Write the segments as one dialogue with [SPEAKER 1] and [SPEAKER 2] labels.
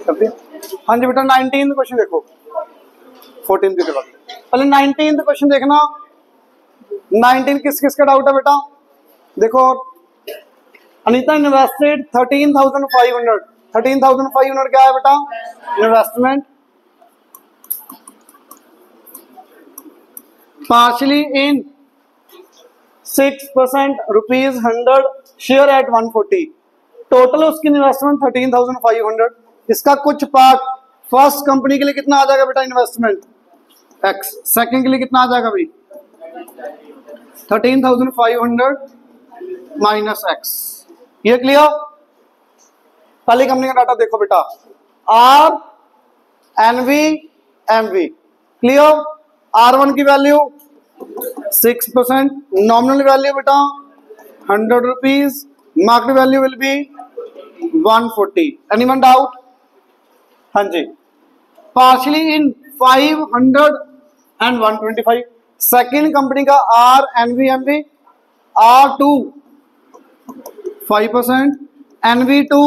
[SPEAKER 1] हाँ जी बेटा 19th question देखो, 14th के बाद पहले 19th क्वेश्चन देखना। 19 किस किस का डाउट है बेटा? देखो अनीता इन्वेस्टेड 13,500। 13,500 क्या है बेटा? इन्वेस्टमेंट पार्शली इन 6% ₹100 शेयर एट 140। टोटल उसकी इन्वेस्टमेंट 13,500। इसका कुछ पार्ट फर्स्ट कंपनी के लिए कितना आ जाएगा बेटा इन्वेस्टमेंट? एक्स। सेकंड के लिए कितना आ जाएगा भाई? 13,500 माइनस एक्स। ये क्लियर? पहली कंपनी का डाटा देखो बेटा, are NV MV. Clear? R1 की वैल्यू 6%, नॉमिनल वैल्यू बेटा 100 rupees, market value will be 140। Anyone doubt? हाँ जी। Partly in 500 and 125। Second company का R NV MV, R2 5%, NV2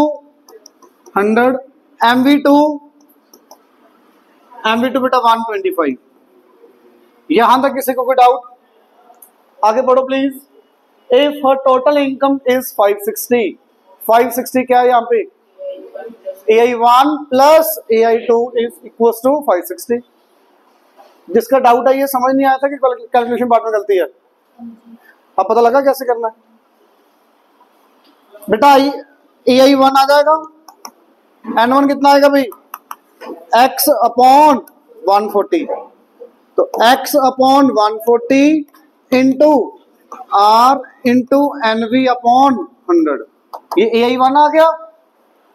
[SPEAKER 1] 100, MV2 बेटा 125। यहां तक किसी को कोई डाउट? आगे बढ़ो please. If her total income is 560, 560 क्या है यहाँ पे? AI1 plus AI2 is equal to 560। जिसका डाउट है ये समझ नहीं आया था कि कैलकुलेशन पार्ट में गलती है, अब पता लगा कैसे करना है बेटा। AI1 आ जाएगा, N1 कितना आएगा भाई? X upon 140। तो X upon 140 into R into NV upon 100। ये AI1 आ गया।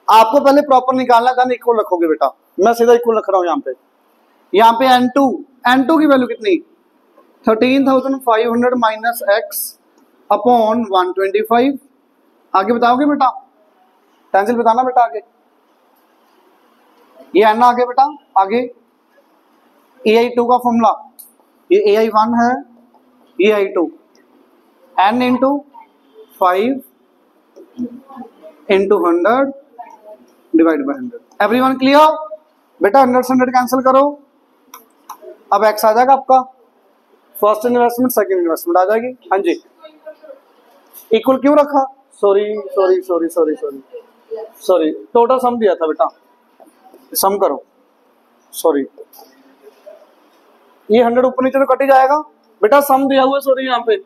[SPEAKER 1] आपको पहले प्रॉपर निकालना था, इक्वल रखोगे बेटा। मैं सीधा इक्वल रख रहा हूं यहाँ पे N2 की वैल्यू कितनी? 13,500 माइनस X अपॉन 125। आगे बताओगे बेटा? टेंसिल बताना बेटा आगे। ये N आ गया बेटा। आगे AI2 का फॉर्मूला, ये AI1 है, ये AI2, N into 5 into 100 divide by 100। Everyone clear? बेटा 100 से 100 कैंसिल करो, अब X आ जाएगा आपका। फर्स्ट इन्वेस्टमेंट सेकंड इन्वेस्टमेंट आ जाएगी। हाँ जी। इक्वल क्यों रखा? सॉरी टोटल सम दिया था बेटा, सम करो। सॉरी ये 100 ऊपर नीचे तो कट ही जाएगा बेटा, सम दिया हुआ। सॉरी यहाँ पे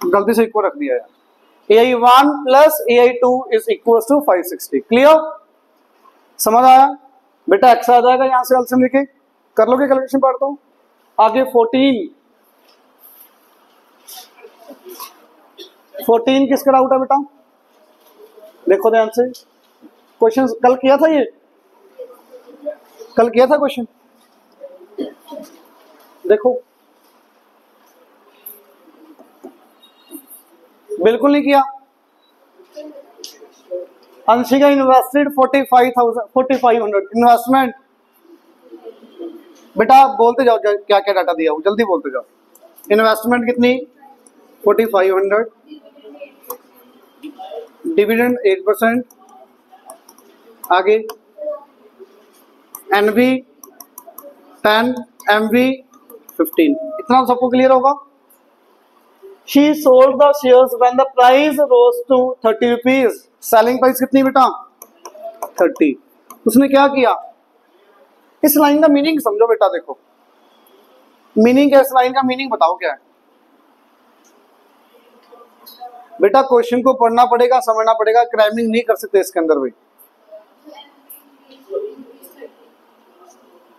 [SPEAKER 1] गलती से इक्वल रख दिया है। AI1 plus AI2 is equal to 560। Clear? समझ आया बेटा? X आ जाएगा यहां से एलसीएम लेके, कर लोगे कैलकुलेशन पार्ट तो। आगे 14 किसका डाउट है बेटा? देखो ध्यान से, क्वेश्चन कल किया था, ये कल किया था क्वेश्चन। देखो बिल्कुल नहीं किया। Anshika invested 4500 investment. बेटा बोलते जाओ क्या क्या डाटा दिया हो, जल्दी बोलते जाओ। इन्वेस्टमेंट कितनी? 4500, डिविडेंड 8%, आगे NV 10, MV 15। इतना सबको क्लियर होगा? She sold the shares when the price rose to 30 rupees। Selling price कितनी बेटा? 30। उसने क्या किया? इस लाइन का मीनिंग समझो बेटा। देखो मीनिंग क्या, इस लाइन का मीनिंग बताओ क्या है बेटा? क्वेश्चन को पढ़ना पड़ेगा, समझना पड़ेगा, क्रैमिंग नहीं कर सकते इसके अंदर भाई।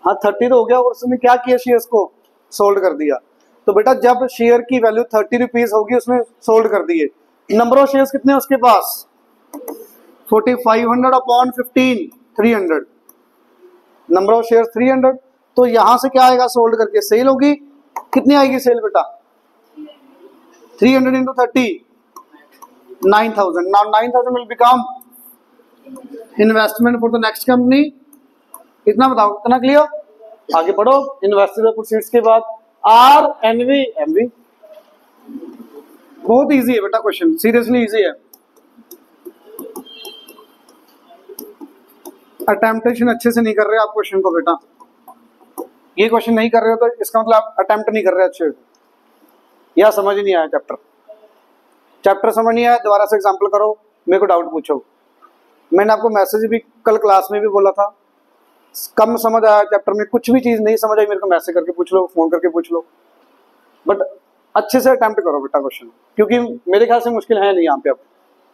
[SPEAKER 1] हाँ 30 तो हो गया, और उसने क्या किया? शेयर्स को सोल्ड कर दिया। तो बेटा जब शेयर की वैल्यू 30 रुपीज होगी उसने सोल्ड कर दिए। नंबर ऑफ शेयर्स कितने उसके पास? 4500 अपॉन 15 300। Number of shares 300। तो यहां से क्या आएगा? सोल्ड करके सेल होगी। कितनी आएगी सेल बेटा? 300 into 30 9,000। Now 9,000 will become investment for the next company. इतना बताओ, इतना क्लियर? आगे बढ़ो। इन्वेस्टर प्रोसीड्स के बाद R NV MV। बहुत इजी है बेटा क्वेश्चन, सीरियसली इजी है। अटेम्प्टेशन अच्छे से नहीं कर रहे आप क्वेश्चन को बेटा, ये क्वेश्चन नहीं कर रहे हो तो इसका मतलब आप अटेम्प्ट नहीं कर रहे अच्छे से, या समझ ही नहीं आया चैप्टर समझ नहीं आया, दोबारा से एग्जाम्पल करो, मेरे को डाउट पूछो। मैंने आपको मैसेज भी कल क्लास में भी बोला था, कम समझ आया चैप्टर में, कुछ भी चीज नहीं समझ आई मेरे को मैसेज करके पूछ लो, फोन करके पूछ लो, बट अच्छे से अटेम्प्ट करो बेटा क्वेश्चन, क्योंकि मेरे ख्याल से मुश्किल है नहीं यहाँ पे। अब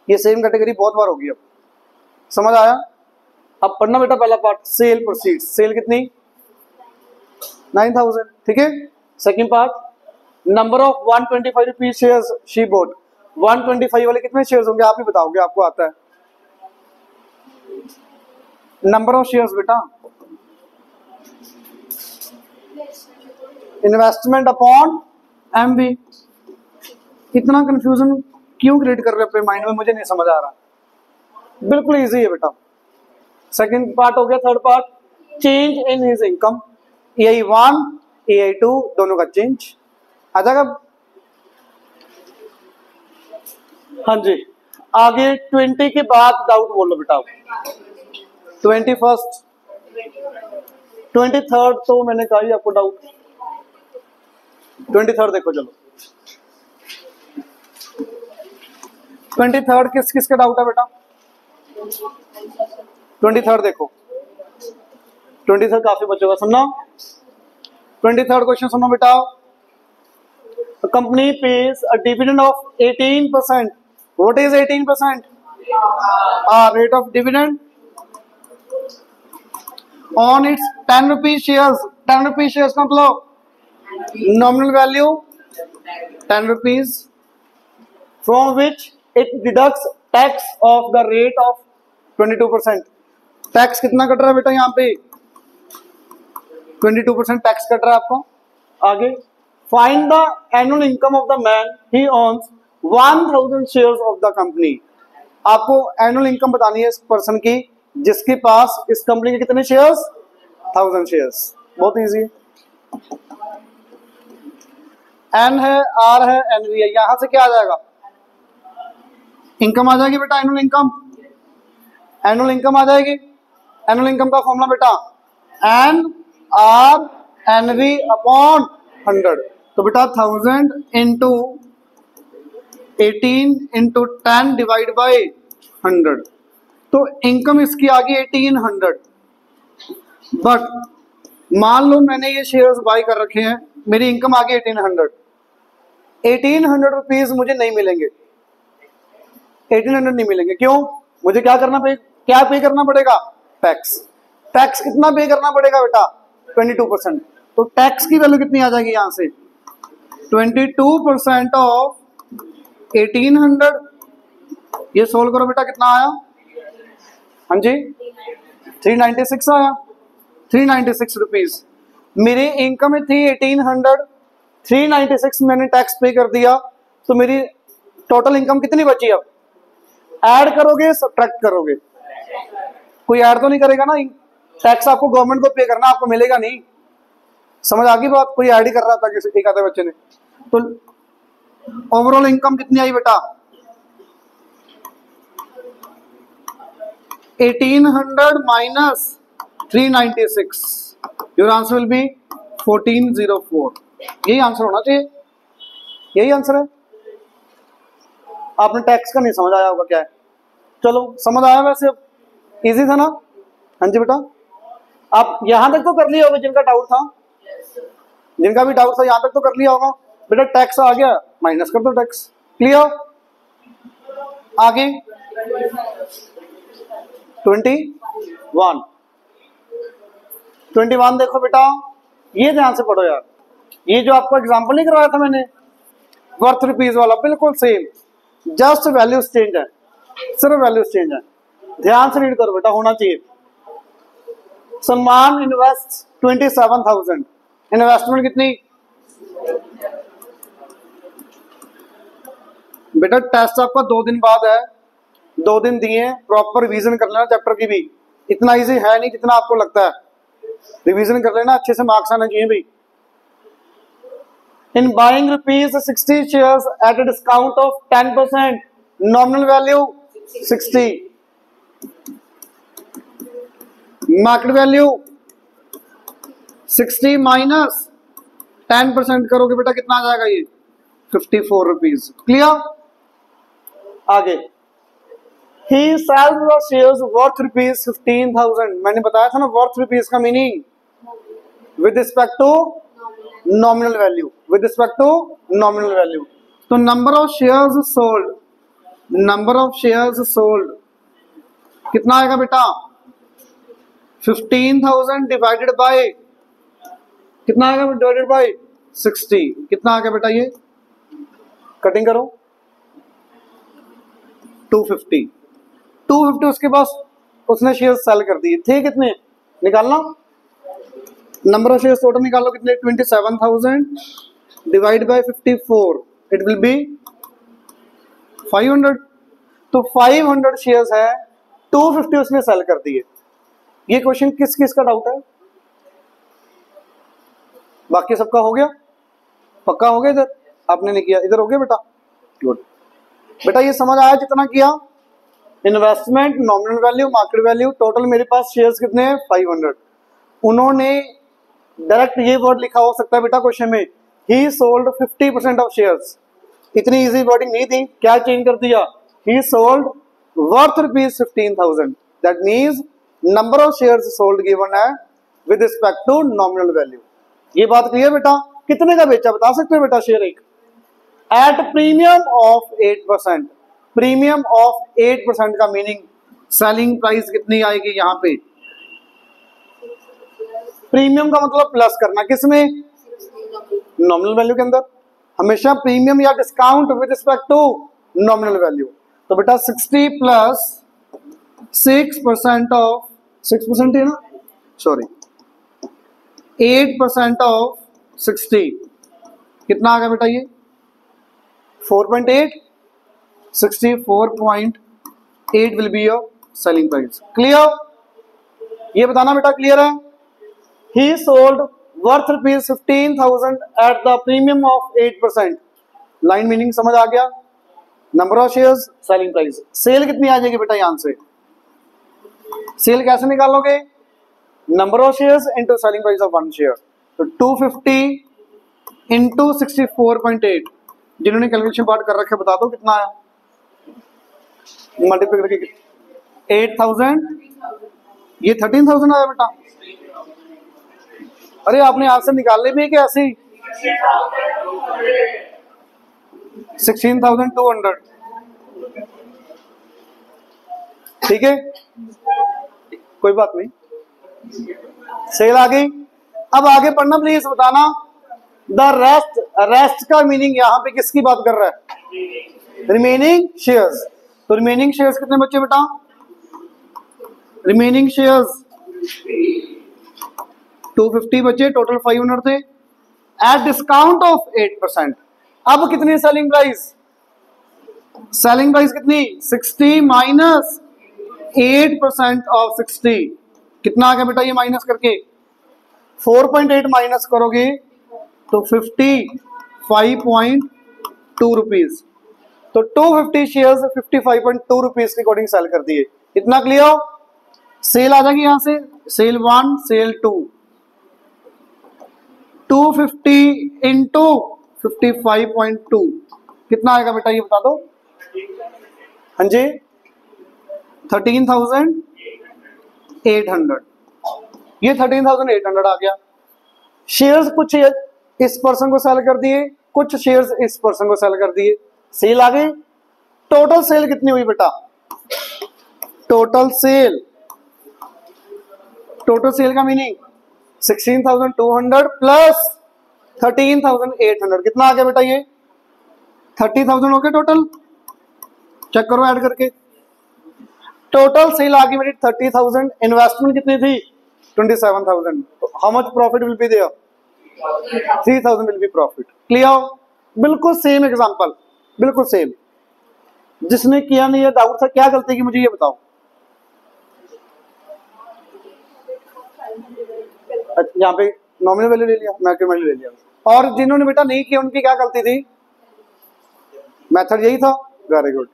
[SPEAKER 1] ये सेम कैटेगरी बहुत बार होगी, अब समझ आया। अब पढ़ना बेटा पहला पार्ट, सेल प्रोसीड, सेल कितनी 9000, ठीक है। Second part, number of 125 rupees shares she boat, 125 वाले कितने शेयर्स होंगे आप ही बताओगे, आपको आता है नंबर ऑफ शेयर्स बेटा, इन्वेस्टमेंट अपॉन एमवी। इतना कंफ्यूजन क्यों क्रिएट कर रहे हैं अपने माइंड में, मुझे नहीं समझ आ रहा, बिल्कुल इजी है बेटा। सेकंड पार्ट हो गया। Third part, change in his income, EI1 EI2 दोनों का चेंज आ जाएगा। हाँ जी, आगे 20 के बाद डाउट बोलो बेटा, 21st 23rd तो मैंने कहा ही आपको डाउट, 23rd देखो चलो, 23rd किस किस का डाउट है बेटा, 23rd देखो, 23rd काफी बच्चों का सुनना। 23rd क्वेश्चन सुनो बेटा, company page a dividend of 18%, what is 18%? Rate of dividend on it's 10 rupees shares, 10 rupees shares का मतलब nominal value 10 rupees, from which it deducts tax of the rate of 22%। Tax कितना cut रहा है बेटा यहाँ पे, 22% टैक्स कट रहा है आपको। आगे, find the annual income of the man he owns 1000 shares of the company. आपको एनुअल इनकम बतानी है इस पर्सन की जिसके पास इस कंपनी के कितने शेयर्स, 1000 शेयर्स। बहुत इजी है, एन है, आर है, एनवी है, यहां से क्या आ जाएगा, इनकम आ जाएगी बेटा, एनुअल इनकम, एनुअल इनकम आ जाएगी। एनुअल इनकम का फॉर्मूला बेटा एन आर एनवी अपॉन 100, तो बेटा 1000 इंटू 18 इंटू 10 डिवाइड बाई 100, तो इनकम इसकी आ गई 1800। बट मान लो मैंने ये शेयर्स बाय कर रखे हैं, मेरी इनकम आ गई 1800 रुपीज मुझे नहीं मिलेंगे, 1800 नहीं मिलेंगे। क्यों? मुझे क्या करना क्या पे करना पड़ेगा, टैक्स। टैक्स कितना पे करना पड़ेगा बेटा, 22%। तो टैक्स की वैल्यू कितनी आ जाएगी यहां से, 22% ऑफ 1800। ये सोल्व करो बेटा, कितना आया, हाँ जी 396 आया, 396 रुपीज। मेरी इनकम में थी 1800, 396 मैंने टैक्स पे कर दिया, तो मेरी टोटल इनकम कितनी बची। अब ऐड करोगे सब्ट्रैक्ट करोगे, कोई ऐड तो नहीं करेगा ना, टैक्स आपको गवर्नमेंट को पे करना, आपको मिलेगा नहीं। समझ आ गई बात, कोई ऐड ही कर रहा था किसी एक आधे बच्चे ने। तो ओवरऑल इनकम कितनी आई बेटा, 1800 minus 396, your answer will be 1404। यही आंसर होना चाहिए, यही आंसर है। आपने टैक्स का नहीं समझ आया होगा क्या है, चलो समझ आया, वैसे इजी था ना। हाँ जी बेटा, आप यहां तक तो कर लिया होगा, जिनका डाउट था, जिनका भी डाउट था यहां तक तो कर लिया होगा बेटा। टैक्स आ गया, माइनस कर दो टैक्स, क्लियर। आगे 21 देखो बेटा, ये ध्यान से पढ़ो यार, ये जो आपको एग्जांपल नहीं करवाया था मैंने वर्थ रुपीज वाला, बिल्कुल सेम, जस्ट वैल्यूज चेंज है, सिर्फ वैल्यूज चेंज है। ध्यान से रीड करो बेटा, होना चाहिए। सम्मान इन्वेस्ट 27,000, इन्वेस्टमेंट कितनी बेटा, टेस्ट आपका 2 दिन बाद है, 2 दिन दिए, प्रॉपर रिवीजन कर लेना चैप्टर की भी, इतना इजी है नहीं जितना आपको लगता है, रिवीजन कर लेना, अच्छे से मार्क्स आना चाहिए भी। In buying rupees 60 shares at a discount of 10%, nominal value 60, market value 60 minus 10% करोगे बेटा कितना आ जाएगा ये 54 रुपीज। क्लियर। आगे ही sells the shares worth rupees 15,000। मैंने बताया था ना वर्थ रुपीज का meaning with respect to nominal value, with respect to nominal value. तो number of shares sold, number of shares sold कितना आएगा बेटा 15,000 डिवाइडेड बाय कितना आएगा डिवाइडेड बाय 60 कितना आ गया बेटा ये कटिंग करो 250 उसके पास उसने शेयर सेल कर दिए थे कितने निकालना नंबर ऑफ शेयर्स टोटल निकालो कितने 27,000 divide by 54 it will B 500। तो 500 शेयर्स है 250 उसने सेल कर दिए। ये क्वेश्चन किस किस का डाउट है? बाकी सबका हो गया पक्का हो गया इधर आपने नहीं किया इधर हो गया बेटा गुड। बेटा ये समझ आया जितना किया investment nominal value market value total मेरे पास शेयर्स कितने हैं 500। उन्होंने डायरेक्ट ये वर्ड लिखा हो सकता है बेटा क्वेश्चन में ही सोल्ड 50% ऑफ शेयर्स। इतनी इजी वर्डिंग नहीं थी क्या चेंज कर दिया ही sold worth rupees 15,000 that means number of shares sold given है with respect to nominal value. ये बात क्लियर बेटा। कितने का बेचा बता सकते हो बेटा शेयर एक eight premium of 8%। Premium of 8% का मीनिंग सेलिंग प्राइस कितनी आएगी यहाँ पे प्रीमियम का मतलब प्लस करना किसमें नॉमिनल वैल्यू के अंदर हमेशा प्रीमियम या discount with respect to nominal value. तो बेटा 60 प्लस 6% ऑफ 6% है ना सॉरी 8% ऑफ 60 कितना आ गया बेटा ये 4.8 64.8 will be your selling price. Clear. ये बताना बेटा क्लियर है। ही sold worth rupees 15,000 at the premium of 8%। Line meaning समझ आ गया। Number of shares selling price cell कितनी आ जाएगी बेटा यहां से सेल कैसे निकालोगे number of shares into selling price of one share. तो 250 इंटू 64.8 जिन्होंने कैलकुलेशन पार्ट कर रखे बता दो कितना आया मल्टीप्लाई करके 8,000 ये 13,000 आया बेटा। अरे आपने आपसे निकालने भी है कि ऐसे ही 16,200 ठीक है कोई बात नहीं सेल आ गई। अब आगे पढ़ना प्लीज बताना द रेस्ट रेस्ट का मीनिंग यहां पे किसकी बात कर रहा है रिमेनिंग शेयर्स। तो रिमेनिंग शेयर्स कितने बचे बेटा रिमेनिंग शेयर्स 250 बचे टोटल 500 थे एट डिस्काउंट ऑफ 8%। अब कितनी सेलिंग प्राइस कितनी 60 माइनस 8% ऑफ 60 कितना आ गया बेटा ये माइनस करके 4.8 माइनस करोगे तो 55.2 रुपीज। तो 250 शेयर्स 55.2 रुपीज के अकॉर्डिंग सेल कर दिए। इतना क्लियर। सेल आ जाएगी यहां से सेल 1 सेल 2 250 इंटू 55.2 कितना आएगा बेटा ये बता दो हाँ जी 13,800 ये 13,800 आ गया। शेयर्स कुछ इस पर्सन को सेल कर दिए कुछ शेयर्स इस पर्सन को सेल कर दिए सेल आ गई। टोटल सेल कितनी हुई बेटा टोटल सेल का मीनिंग 16,200 प्लस 13,800 कितना आ गया बेटा ये 30,000 हो गया टोटल। चेक करो ऐड करके टोटल सेल आ गई मेरी 30,000 इन्वेस्टमेंट कितनी थी 27,000। तो how much profit will be there 3,000 will be profit. Clear. बिल्कुल सेम एग्जांपल बिल्कुल सेम। जिसने किया नहीं है डाउट था क्या गलती की मुझे ये बताओ। यहाँ पे नॉमिनल वैल्यू ले लिया मार्केट वैल्यू ले लिया और जिन्होंने बेटा नहीं किया उनकी क्या गलती थी मेथड यही था। Very good.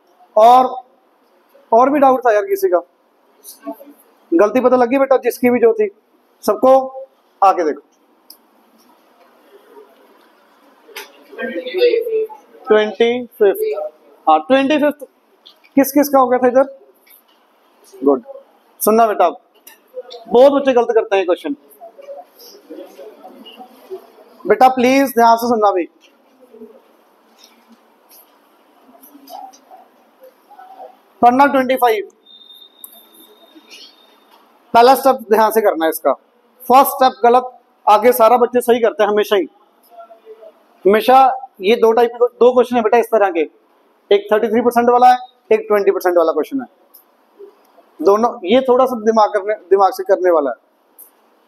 [SPEAKER 1] और भी डाउट था यार किसी का गलती पता लगी बेटा जिसकी भी जो थी सबको? आगे देखो 25th, हाँ 25th किस किस का हो गया था इधर? गुड, सुनना बेटा, बहुत बच्चे गलत करते हैं क्वेश्चन, बेटा प्लीज ध्यान से सुनना भी। पढ़ना 25, पहला स्टेप ध्यान से करना है इसका। फर्स्ट स्टेप गलत, आगे सारा बच्चे सही करते हैं हमेशा ही, हमेशा। ये दो टाइप के दो क्वेश्चन है बेटा इस तरह के, एक 33% वाला है, एक 20% वाला क्वेश्चन है, दोनों। ये थोड़ा सा दिमाग से करने वाला है।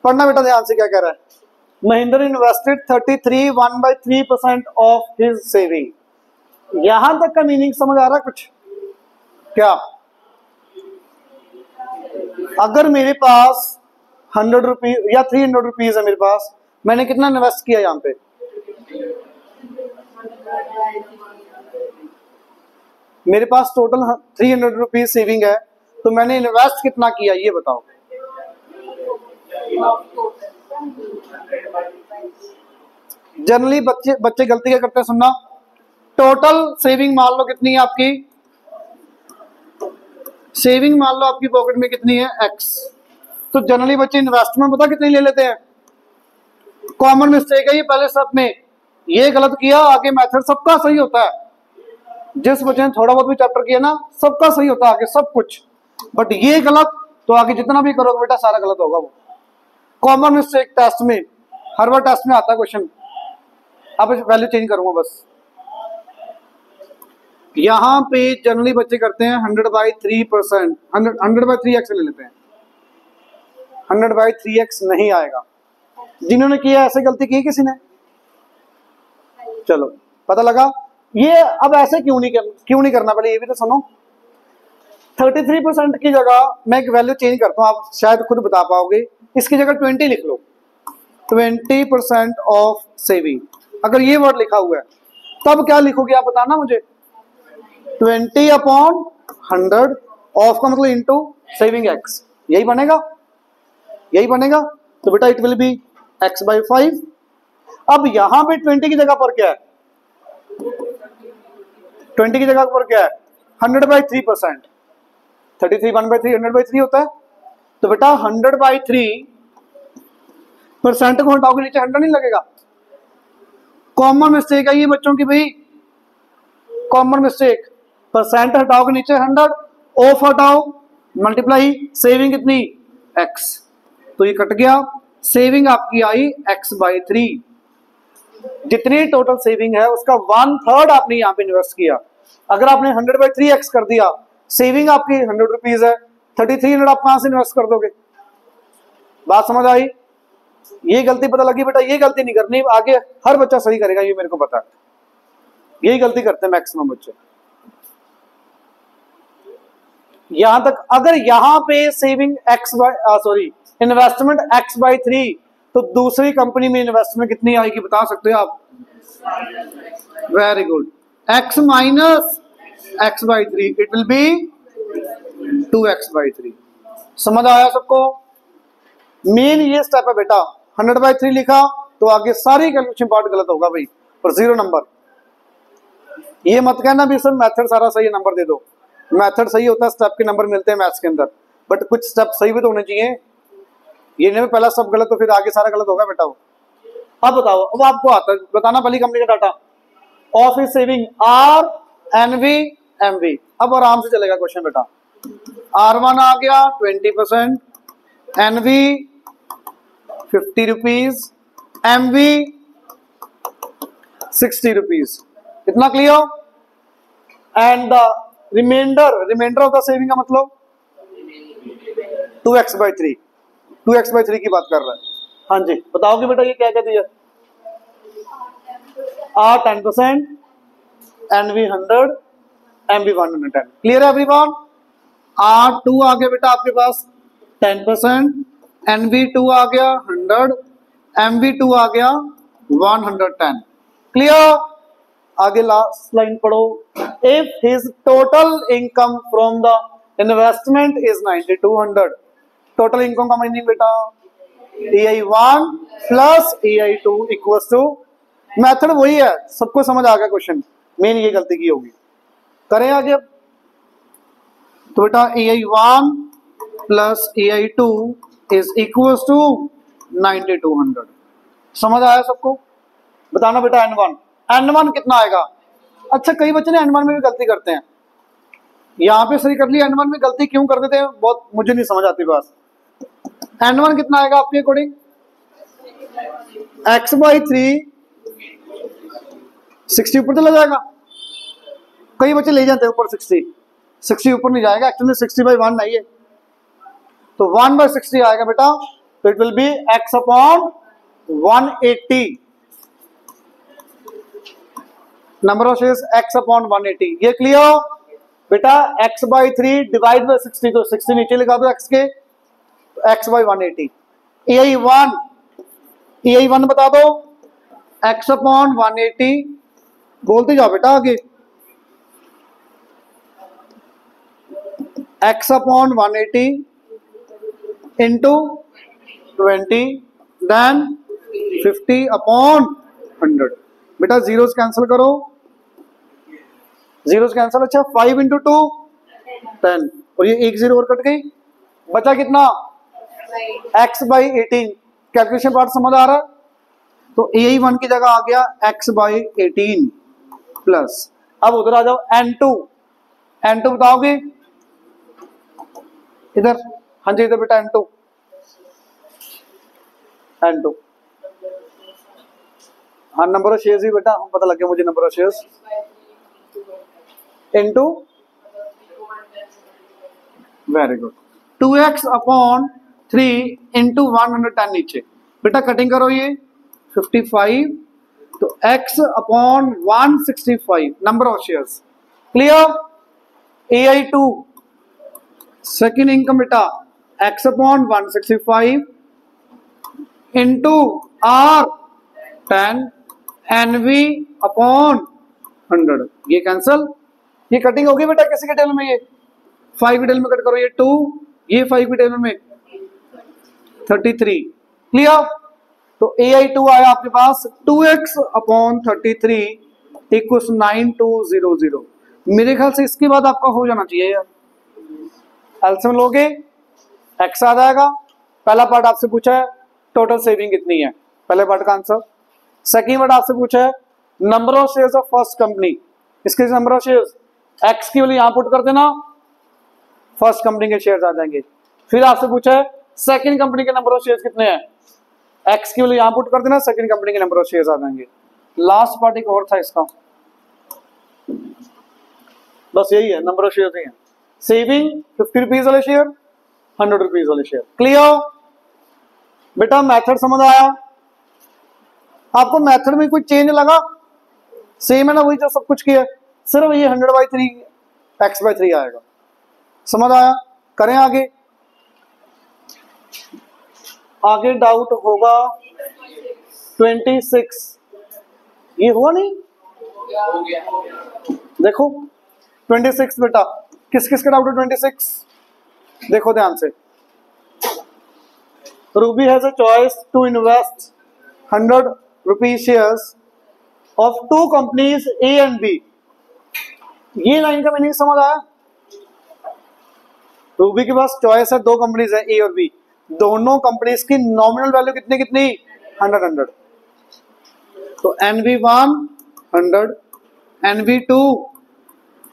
[SPEAKER 1] पढ़ना बेटा ध्यान से, क्या कह रहा है? Mahendra invested 1/3% of his saving. यहां तक का मीनिंग समझ आ रहा है कुछ क्या? अगर मेरे पास 100 रुपीज या 300 रुपीज है मेरे पास, मैंने कितना इन्वेस्ट किया यहां पे? मेरे पास टोटल 300 रुपीज सेविंग है, तो मैंने इन्वेस्ट कितना किया ये बताओ? जनरली बच्चे गलती क्या करते हैं, सुनना। टोटल सेविंग मान लो कितनी है आपकी, सेविंग मान लो आपकी पॉकेट में कितनी है? x। तो जनरली बच्चे इन्वेस्टमेंट पता कितनी ले लेते हैं? कॉमन मिस्टेक है ये पहले स्टेप में, ये गलत किया, आगे मेथड सबका सही होता है। जिस बच्चे ने थोड़ा बहुत भी चैप्टर किया ना, सबका सही होता है आगे सब कुछ, बट ये गलत, तो आगे जितना भी करोगे बेटा सारा गलत होगा। वो कॉमन मिस्टेक टेस्ट में, हर बार टेस्ट में आता है क्वेश्चन। अब वैल्यू चेंज करूंगा बस। यहां पे जनरली बच्चे करते हैं 100/3%, 100/3x ले लेते हैं। 100/3x नहीं आएगा। जिन्होंने किया ऐसे गलती की किसी ने? चलो पता लगा। ये अब ऐसे क्यों नहीं करना, पहले ये भी तो सुनो। 33% की जगह मैं एक वैल्यू चेंज करता हूं, आप शायद खुद बता पाओगे। इसकी जगह 20 लिख लो, 20% ऑफ सेविंग। अगर ये वर्ड लिखा हुआ है तब क्या लिखोगे आप बताना मुझे? 20/100, ऑफ का मतलब इनटू सेविंग x, यही बनेगा, यही बनेगा। तो बेटा इट विल बी x/5। अब यहां पे 20 की जगह पर क्या है? 20 की जगह पर क्या है? 100/3%। 33 1/3 100/3 होता है। तो बेटा 100/3% को हटाओगे नीचे 100 नहीं लगेगा। कॉमन मिस्टेक है ये बच्चों की भाई, कॉमन मिस्टेक। परसेंट हटाओगे नीचे 100, ऑफ हटाओ, मल्टीप्लाई, सेविंग कितनी? x, तो ये कट गया। सेविंग आपकी आई x/3। जितनी टोटल सेविंग है उसका 1/3 आपने यहाँ पे इन्वेस्ट किया। अगर आपने 100/3x कर दिया, सेविंग आपकी 100 रुपीज है, 3300 आप कहां से इन्वेस्ट कर दोगे? बात समझ आई? ये गलती पता लगी बेटा, ये गलती नहीं करनी, आगे हर बच्चा सही करेगा, ये मेरे को पता है। यही गलती करते हैं मैक्सिमम बच्चे। यहां तक अगर यहां पे सेविंग इन्वेस्टमेंट x/3, तो दूसरी कंपनी में इन्वेस्टमेंट कितनी आएगी बता सकते हो आप? Very good, x minus x/3, it will B 2x/3। समझ आया सबको? मेन ये स्टेप है बेटा। 100/3 लिखा तो आगे सारी कैलकुलेशन पार्ट गलत होगा भाई, और 0 नंबर। ये मत कहना भी सर मेथड सारा सही है नंबर दे दो। मेथड सही होता है, स्टेप के नंबर मिलते हैं मैथ्स के अंदर, बट कुछ स्टेप सही भी तो होने चाहिए। ये नहीं पहला स्टेप गलत तो फिर आगे सारा गलत होगा बेटा। वो अब बताओ, अब आपको आता है बताना पहली कंपनी का data of is saving R, NV, MV। अब आराम से चलेगा क्वेश्चन बेटा। R1 आ गया 20%, NV 50 रुपीज, MV 60 रुपीज। इतना clear? And the reminder of the saving का मतलब 2x/3, 2x/3 की बात कर रहा है। हाँ जी बताओगे बेटा ये क्या कहती है? R 10%, NV 100, MV 110। क्लियर है एवरीवन? R2 आ गया बेटा आपके पास 10%, NV2 आ गया 100, MV2 आ गया 110। क्लियर? आगे लास्ट लाइन पढ़ो। If his total income from the investment is 9200, total income का मीनिंग बेटा EI1 plus EI2 equals to, method वही है, सबको समझ आ गया क्वेश्चन, मेन ये गलती की होगी। करें आगे अब, तो बेटा EI1 plus EI2 is equals to 9200। समझ आया सबको? बताना बेटा N1 कितना आएगा। अच्छा कई बच्चे ने N1 में भी गलती करते हैं, यहाँ पे सही कर लिया, N1 में गलती क्यों कर देते हैं बहुत मुझे नहीं समझ आती बात। N1 कितना आएगा आपके अकॉर्डिंग? x/3 60 ऊपर चला जाएगा, कई बच्चे ले जाते हैं ऊपर 60 ऊपर नहीं जाएगा, एक्चुअली 60/1 नहीं है, तो 1/60 आएगा बेटा, तो it will B x/180, number of shares x/180। ये क्लियर बेटा? x/3 डिवाइड बाय 60, तो 60 नीचे लिखा दो x के, x/180। EI1 बता दो, x/180, बोलते जाओ बेटा आगे, x/180 इंटू 20 देन 50/100। बेटा जीरोस कैंसिल करो, जीरोस कैंसिल। अच्छा 5 इंटू 2 10, और ये एक जीरो और कट गई, बचा कितना? x/18। कैलकुलेशन पार्ट समझ आ रहा है? तो EI1 की जगह आ गया x/18 प्लस, अब उधर आ जाओ N2 बताओगे इधर? हाँ जी इधर बेटा N2 हाँ, नंबर ऑफ शेयर्स ही बेटा पता लग गया मुझे, number of shares into, very good, 2x/3 into 110 नीचे, बेटा कटिंग करो ये 55, तो x/165 number of shares. Clear? EI2 second income बेटा x/165 इंटू R10 NV/100, ये कैंसल, ये कटिंग होगी बेटा किसी के टेबल में, ये 5 के टेबल में कट करो, ये 2, ये 5 के टेबल में 33। क्लियर? तो EI2 आया आपके पास 2x/33 इक्वल्स 9200। मेरे ख्याल से इसके बाद आपका हो जाना चाहिए यार, एलसीएम लोगे x आ जाएगा। पहला पार्ट आपसे पूछा है टोटल सेविंग कितनी है, पहले पार्ट का आंसर। सेकंड पार्ट आपसे पूछा है number of shares of first company, इसके नंबर ऑफ शेयर्स x की वैल्यू यहां पुट कर देना, फर्स्ट कंपनी के शेयर्स आ जाएंगे। फिर आपसे पूछा है सेकंड कंपनी के नंबर ऑफ शेयर्स कितने हैं, x की वैल्यू यहां पुट कर देना, सेकंड कंपनी के नंबर ऑफ शेयर्स आ जाएंगे। लास्ट पार्ट एक और था इसका, बस यही है, नंबर ऑफ शेयर्स ही है। सेविंग 50 रुपीज वाले शेयर, 100 रुपीज वाले शेयर। क्लियर बेटा? मेथड समझ आया आपको? मेथड में कोई चेंज लगा? सेम है ना, वही जो सब कुछ किया, सिर्फ ये 100/3 x/3 आएगा। समझ आया? करें आगे, आगे डाउट होगा 26, ये हुआ नहीं, देखो 26 बेटा, किस किस का डाउट है 26? देखो ध्यान से, Ruby has a choice to invest 100 rupees shares of 2 companies A and B। ये लाइन का मीनिंग समझ आया? रूबी के पास चॉइस है, 2 कंपनीज है A और B, दोनों कंपनीज की नॉमिनल वैल्यू कितनी कितनी? 100। तो NV1 100, NV2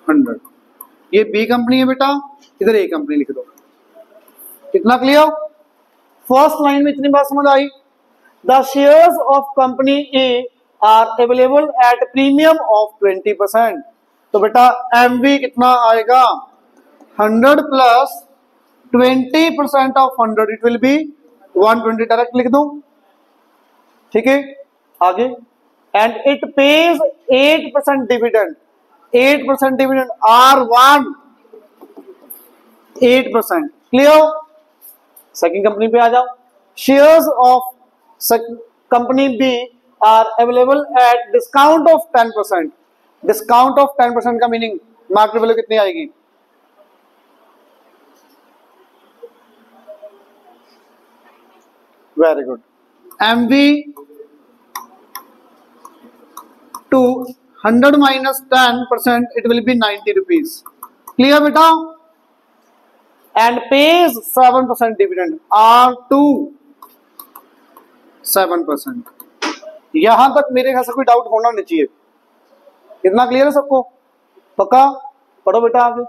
[SPEAKER 1] 100, ये B कंपनी है बेटा, इधर A कंपनी लिख दो। कितना क्लियर? फर्स्ट लाइन में इतनी बात समझ आई। The shares of company A are available at premium of 20%। तो बेटा MV कितना आएगा? 100 plus 20% of 100, it will be 120, direct लिख दो। ठीक है, आगे, and it pays 8% dividend, 8% dividend, R1 8%। Clear? Second company पे आ जाओ। Shares of company B are available at discount of 10%। Discount of 10% का मीनिंग मार्केट वैल्यू कितनी आएगी? Very good. MV to 100 minus 10%, it will be 90 rupees. Clear beta? And pays 7% dividend. R2 7%. यहां तक मेरे ख्याल से कोई डाउट होना नहीं चाहिए। इतना क्लियर है सबको? पक्का? पढ़ो बेटा आगे।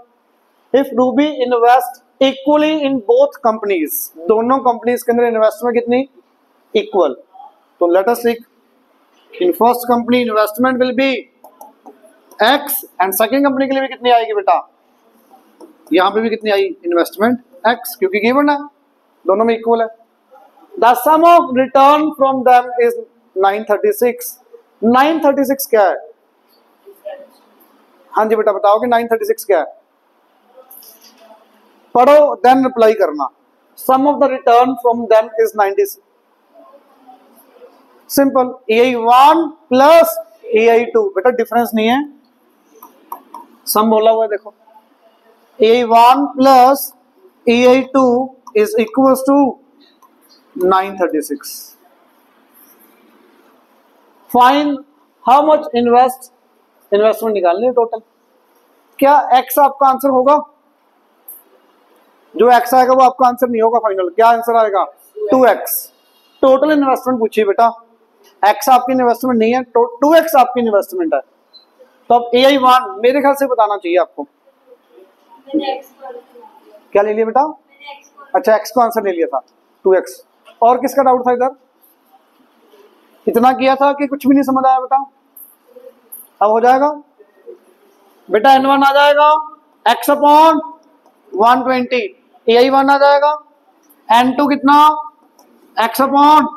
[SPEAKER 1] If Ruby invest equally in both companies, दोनों कंपनीज के अंदर इन्वेस्टमेंट कितनी? इक्वल। तो let us see, in first company investment will be X and second company के लिए भी कितनी आएगी बेटा? यहां पे भी कितनी आई? इन्वेस्टमेंट X, क्योंकि गिवन है, दोनों में इक्वल है। The sum of return from them is 936। 936 क्या है? हाँ जी बेटा बताओगे 936 क्या है? पढ़ो देन रिप्लाई करना। Sum of the return from them is 96। Simple, AI1 plus AI2। बेटा डिफरेंस नहीं है, सम बोला हुआ है देखो। AI1 plus AI2 is equal to 936। Find how much investment निकालनी है टोटल। क्या X आपका आंसर होगा? जो X आएगा वो आपका आंसर नहीं होगा फाइनल। क्या आंसर आएगा? 2X। टोटल इन्वेस्टमेंट पूछिए बेटा। X आपकी इन्वेस्टमेंट नहीं है, 2X आपकी इन्वेस्टमेंट है। तो अब AI1 मेरे ख्याल से बताना चाहिए आपको। क्या ले लिया बेटा? अच्छा X को आंसर ले लिया था, 2X। और किसका डाउट था इधर? इतना किया था कि कुछ भी नहीं समझ आया बेटा? अब हो जाएगा बेटा। N1 आ जाएगा X अपॉन 120, AI1 आ जाएगा N2 कितना? X upon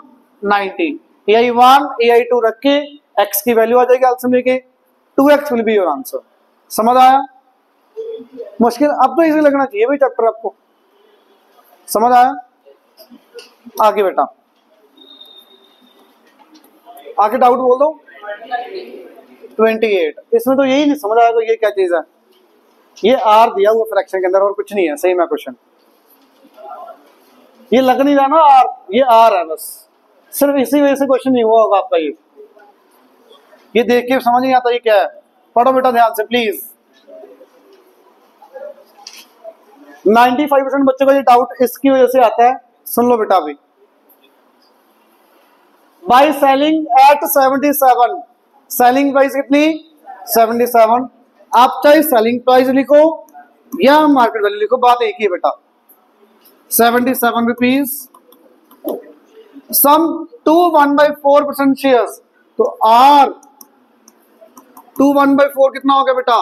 [SPEAKER 1] 90। AI1 AI2 रख के X की वैल्यू आ जाएगी एलसीएम लेके, 2X will be your answer. समझ आया? मुश्किल अब तो इजी लगना चाहिए भाई चैप्टर आपको। समझ आया? आगे बेटा, आगे डाउट बोल दो। 28। इसमें तो यही नहीं समझ आया तो ये क्या चीज है? ये R दिया हुआ फ्रैक्शन के अंदर और कुछ नहीं है। सही में क्वेश्चन ये लग नहीं रहा ना R, ये R है बस। सिर्फ इसी वजह से क्वेश्चन नहीं हुआ होगा आपका। ये देख के समझ नहीं आता ये क्या है। पढ़ो बेटा ध्यान से प्लीज। 95% बच्चों का ये डाउट इसकी वजह से आता है। सुन लो बेटा अभी। By selling at 77, selling price कितनी? 77। आप चाहे सेलिंग प्राइस लिखो या मार्केट वैल्यू लिखो, बात एक ही है बेटा। 77 रुपीज सम टू 1/4% शेयर्स। तो R 2 1/4 कितना हो गया बेटा?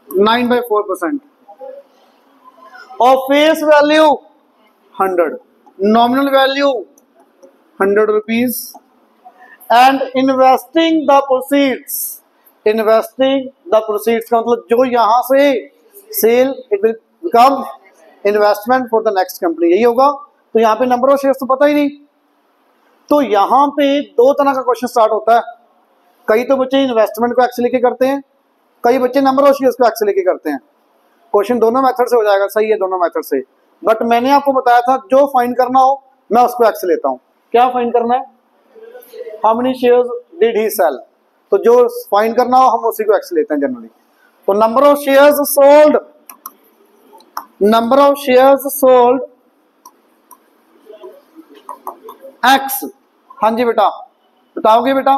[SPEAKER 1] 9/4%। और face value 100, nominal value 100 rupees and investing the proceeds. Investing the proceeds का मतलब जो यहां से sell, it will become investment for the next company, यही होगा। तो यहाँ पे नंबर ऑफ शेयर्स तो पता ही नहीं। तो यहाँ पे दो तरह का क्वेश्चन स्टार्ट होता है। कई तो बच्चे इन्वेस्टमेंट को एक्स लेके करते हैं, कई बच्चे नंबर ऑफ शेयर्स को एक्स लेके करते हैं। क्वेश्चन दोनों मेथड से हो जाएगा, सही है दोनों मेथड से। बट मैंने आपको बताया था जो फाइंड करना हो मैं उसको एक्स लेता हूँ। क्या फाइंड करना है? How many shares did he sell. तो जो फाइंड करना हो हम उसी को एक्स लेते हैं जनरली। तो number of shares sold, number of shares sold x. हाँ जी बेटा बताओगे बेटा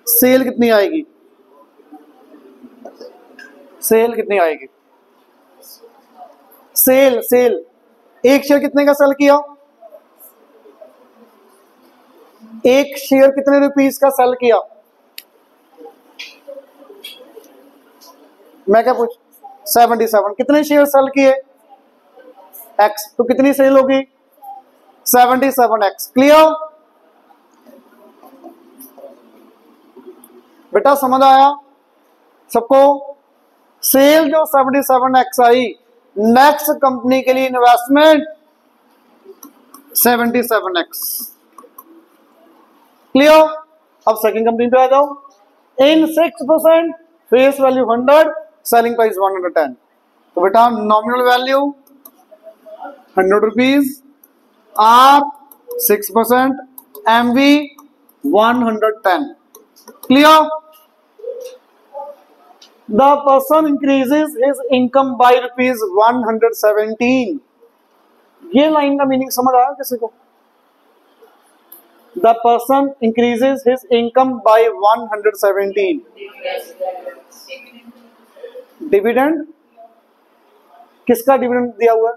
[SPEAKER 1] सेल कितनी आएगी? सेल कितनी आएगी? सेल एक शेयर कितने का सेल किया? एक शेयर कितने रुपीस का सेल किया? मैं क्या पूछ 77। कितने शेयर सेल किए? एक्स। तो कितनी सेल होगी? 77x। क्लियर बेटा? समझ आया सबको? सेल जो 77x आई, नेक्स्ट कंपनी के लिए इन्वेस्टमेंट 77x। क्लियर? अब सेकंड कंपनी पे आ जाओ। इन 6% फेस वैल्यू 100, सेलिंग प्राइस 110। तो बेटा nominal value 100 rupees, R 6%, MV 110. Clear? The person increases his income by rupees 117. ये लाइन का मीनिंग समझ आया किसी को? The person increases his income by 117. Dividend, किसका डिविडेंड दिया हुआ है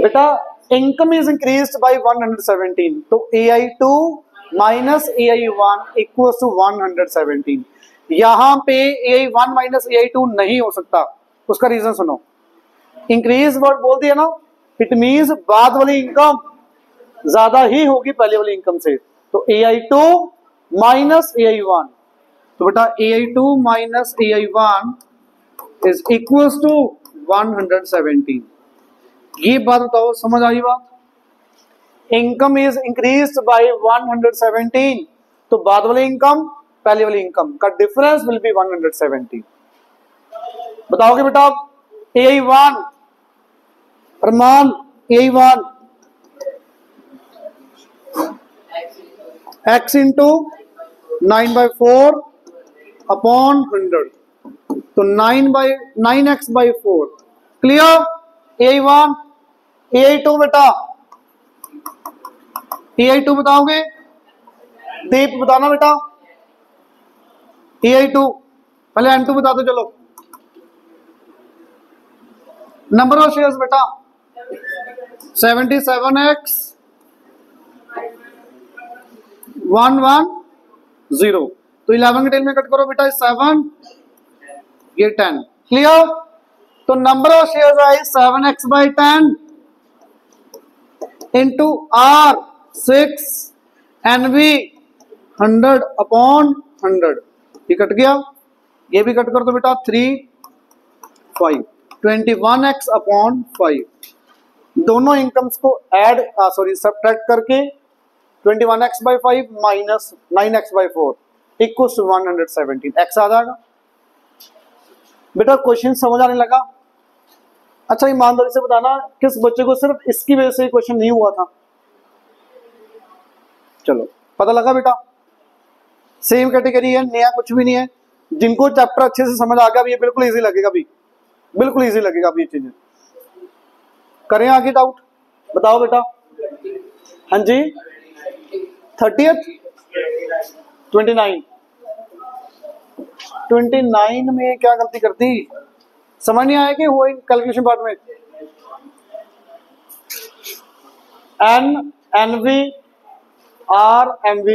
[SPEAKER 1] बेटा? इनकम इज इंक्रीज्ड बाय 117, तो AI2 minus AI1 equal to 117. यहां पे AI1 माइनस AI2 नहीं हो सकता. उसका रीजन सुनो. इंक्रीज वर्ड बोल दिया ना, इट मीन्स बाद वाली इनकम ज्यादा ही होगी पहले वाली इनकम से. तो AI2 माइनस AI1, तो बेटा AI2 minus AI1 is equals to 117. ये बात बताओ, समझ आई बात? इनकम इज इंक्रीज्ड बाय 117, तो बाद वाली इनकम पहले वाली इनकम का डिफरेंस विल बी 117. बताओगे बेटा? AI1 प्रमाण, AI1 x इंटू 9/4 अपॉन 100, तो 9x/4. क्लियर? AI1. AI2 बेटा, AI2 बताओगे? दीप बताना बेटा. AI2 पहले N2 बता दो. चलो, नंबर ऑफ शेयर्स बेटा 77x 110, तो 11 के टेल में कट करो बेटा. 7 ये 10. क्लियर? तो नंबर ऑफ शेयर्स आए 7x/10 into R 6, NV 100 upon 100. ये कट गया. ये भी कट कर दो बेटा. 3 5 21x अपॉन 5. दोनों इनकम्स को ऐड सब्ट्रैक्ट करके 21x/5 minus 9x/4 equals to 117. x आ जाएगा बेटा. क्वेश्चन समझ आने लगा? अच्छा, ईमानदारी से बताना, किस बच्चे को सिर्फ इसकी वजह से क्वेश्चन नहीं हुआ था? चलो, पता लगा बेटा? सेम कैटेगरी है, नया कुछ भी नहीं है. जिनको चैप्टर अच्छे से समझ आ गया ये बिल्कुल इजी लगेगा भी, बिल्कुल इजी लगेगा अभी. ये चीजें करें आगे. डाउट बताओ बेटा. हाँ जी, 30th 29 में क्या गलती कर दी? समझ नहीं आया कि वो कैलकुलेशन पार्ट में NV R MV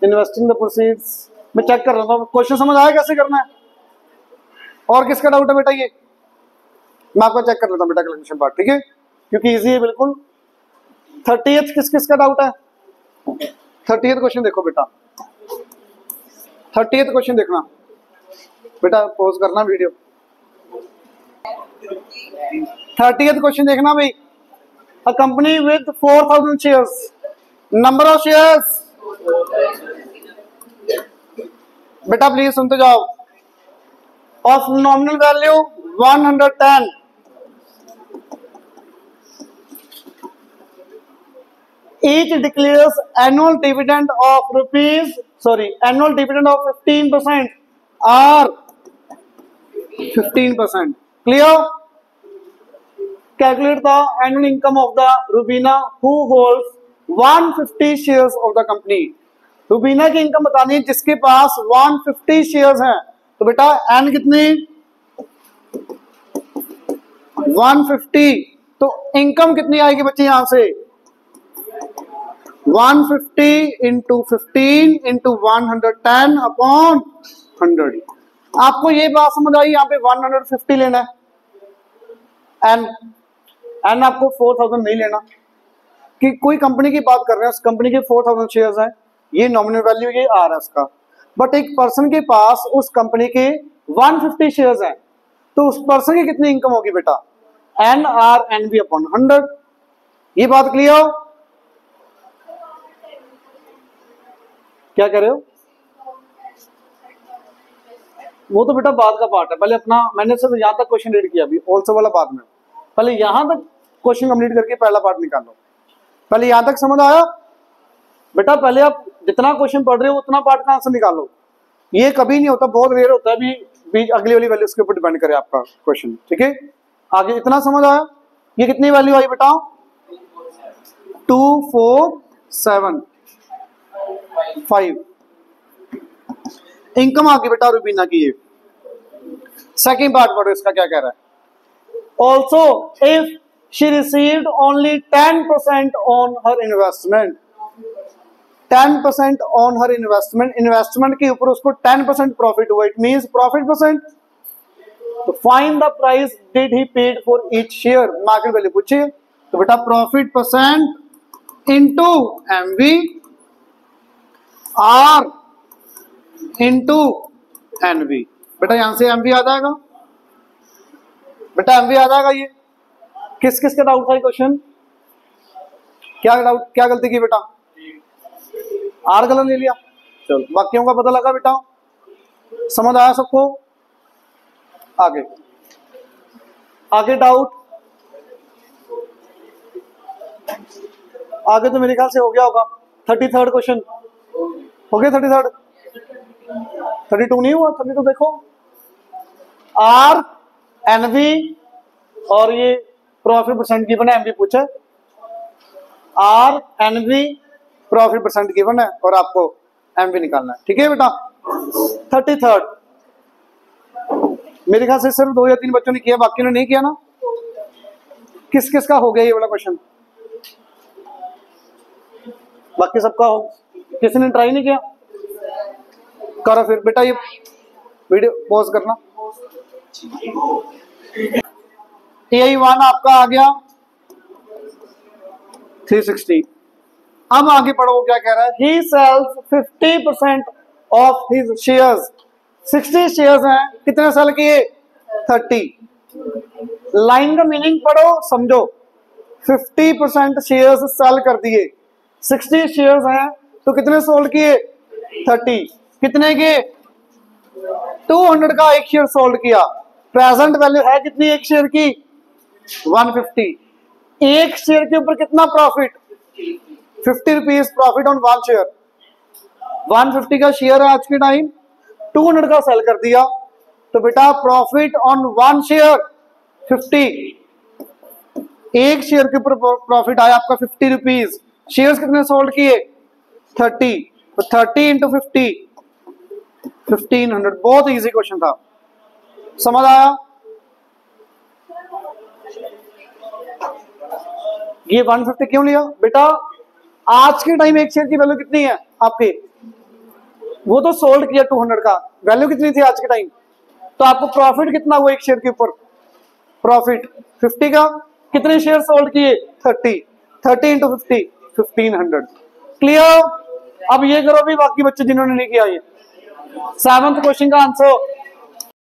[SPEAKER 1] investing the proceeds मैं चेक कर रहा था. क्वेश्चन समझ आया कैसे करना है? और किसका डाउट है बेटा? ये मैं आपको चेक कर लेता हूं बेटा कैलकुलेशन पार्ट. ठीक है, क्योंकि इजी है बिल्कुल. 30th किस किस का डाउट है? 30th क्वेश्चन देखो बेटा. 30th क्वेश्चन देखना बेटा. पॉज करना वीडियो. 30th क्वेश्चन देखना भाई. A company with 4000 shares, number of shares बेटा प्लीज सुनते जाओ. Of nominal value 110, each declares annual dividend of 15% or 15%. Clear? Calculate the annual income of the Rubina who holds 150 shares of the company. Rubina की income बतानी है जिसके पास 150 shares हैं. तो बेटा एन कितनी? 150. तो इनकम कितनी आएगी बच्चे यहां से? 150 इंटू 15 इंटू 110 अपॉन 100. आपको ये बात समझ आई? यहाँ पे 150 लेना है. एन आपको 4000 नहीं लेना. कि कोई कंपनी की बात कर रहे हैं, उस कंपनी के 4000 शेयर्स हैं, ये नॉमिनल वैल्यू ये आ रहा है उसका. बट एक पर्सन के पास उस कंपनी के 150 शेयर्स हैं, तो उस पर्सन की कितनी इनकम होगी बेटा? NRNV upon 100. ये बात क्लियर? क्या कह रहे हो? वो तो बेटा बाद का पार्ट है. पहले अपना मैंने सिर्फ यहां तक क्वेश्चन रीड किया, अभी ऑल्सो वाला बाद में. पहले यहां तक क्वेश्चन कंप्लीट करके पहला पार्ट निकालो। पहले यहां तक समझ आया बेटा? पहले आप जितना क्वेश्चन पढ़ रहे हो उतना पार्ट का आंसर निकालो। ये कभी नहीं होता, बहुत रेयर होता है भी बीच अगली वाली वैल्यू उसके ऊपर डिपेंड करे आपका क्वेश्चन। ठीक है, आगे इतना समझ आया? ये कितनी वैल्यू आई बेटा? 2 4 7 5। इनकम आ गई बेटा रुबीना की। ये सेकेंड पार्ट पढ़ो, इसका क्या कह रहा है? Also if she received only 10% on her investment, 10% on her investment, investment के ऊपर उसको 10% प्रॉफिट हुआ, इट मींस प्रॉफिट परसेंट। तो find the price did he paid for each share, market value पूछिए। तो बेटा profit percent into MV R into NV. बेटा यहां से एमवी आ जाएगा, बेटा एमवी आ जाएगा। ये किस किस का डाउट था क्वेश्चन? क्या डाउट, क्या गलती की बेटा? आर गलत ले लिया। चलो बाकियों का पता लगा बेटा, समझ आया सबको? आगे आगे डाउट आगे तो मेरे ख्याल से हो गया होगा। 33rd क्वेश्चन हो गया। 33rd 32 नहीं हुआ? 32 देखो, आर एनवी और ये प्रॉफिट परसेंट गिवन है, एमवी पूछा। R NV profit percent given है और आपको एमवी निकालना है। ठीक है बेटा? 33rd मेरे ख्याल से सिर्फ 2 या 3 बच्चों ने किया, बाकी ने नहीं किया ना? किस किस का हो गया ये वाला क्वेश्चन? बाकी सबका हो, किसी ने ट्राई नहीं किया? करो फिर बेटा, ये वीडियो पॉज करना। AI1 आपका आ गया 360। अब आगे पढ़ो क्या कह रहा है? He sells 50% of his shares, 60 shares हैं, कितने सेल किए? 30। लाइन का मीनिंग पढ़ो, समझो। 50% शेयर्स सेल कर दिए, 60 शेयर्स हैं तो कितने सोल्ड किए? 30। कितने के? 200 का एक शेयर सोल्ड किया। प्रेजेंट वैल्यू है कितनी एक शेयर की? 150। एक शेयर के ऊपर कितना profit? 50 rupees profit on 1 share. 150 का शेयर है आज के टाइम, 200 का सेल कर दिया, तो बेटा प्रॉफिट ऑन 1 शेयर 50। एक शेयर के ऊपर प्रॉफिट आया आपका 50 रुपीज। शेयर कितने सोल्ड किए? 30। तो 30 इंटू 50 1500। बहुत इजी क्वेश्चन था, समझ आया? ये 150 क्यों लिया बेटा? आज के टाइम एक शेयर की वैल्यू कितनी है आपके? वो तो सोल्ड किया 200 का, वैल्यू कितनी थी आज के टाइम? तो आपको प्रॉफिट कितना हुआ एक शेयर के ऊपर? प्रॉफिट 50 का। कितने शेयर सोल्ड किए? 30। 30 इंटू 50 1500। क्लियर? अब ये करो भी बाकी बच्चे जिन्होंने नहीं किया ये। 7th क्वेश्चन का आंसर